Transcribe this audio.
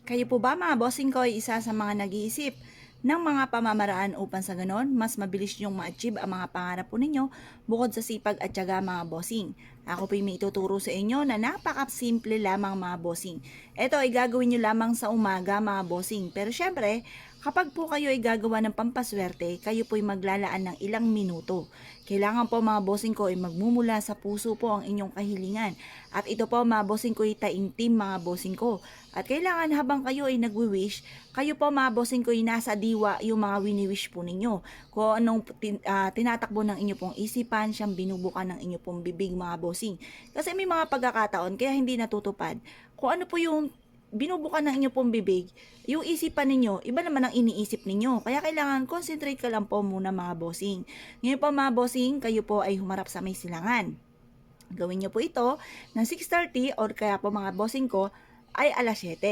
Kayo po ba mga bossing ko ay isa sa mga nag-iisip ng mga pamamaraan upang sa ganon, mas mabilis nyong ma-achieve ang mga pangarap po ninyo bukod sa sipag at tiyaga mga bossing? Ako po may ituturo sa inyo na napaka-simple lamang mga bossing. Ito ay gagawin nyo lamang sa umaga mga bossing. Pero syempre, kapag po kayo ay gagawa ng pampaswerte, kayo po ay maglalaan ng ilang minuto. Kailangan po mga bossing ko ay magmumula sa puso po ang inyong kahilingan. At ito po mga bossing ko ay taimtim mga bossing ko. At kailangan habang kayo ay nagwi-wish, kayo po mga bossing ko ay nasa diwa yung mga wini-wish po ninyo. Kung anong tinatakbo ng inyo pong isipan, siyang binubukan ng inyo pong bibig mga bossing. Kasi may mga pagkakataon kaya hindi natutupad. Kung ano po yung binubukan ng inyo pong bibig, yung isipan ninyo, iba naman ang iniisip ninyo. Kaya kailangan concentrate ka lang po muna mga bossing. Ngayon po mga bossing, kayo po ay humarap sa may silangan. Gawin nyo po ito ng 6:30 or kaya po mga bossing ko ay alas 7.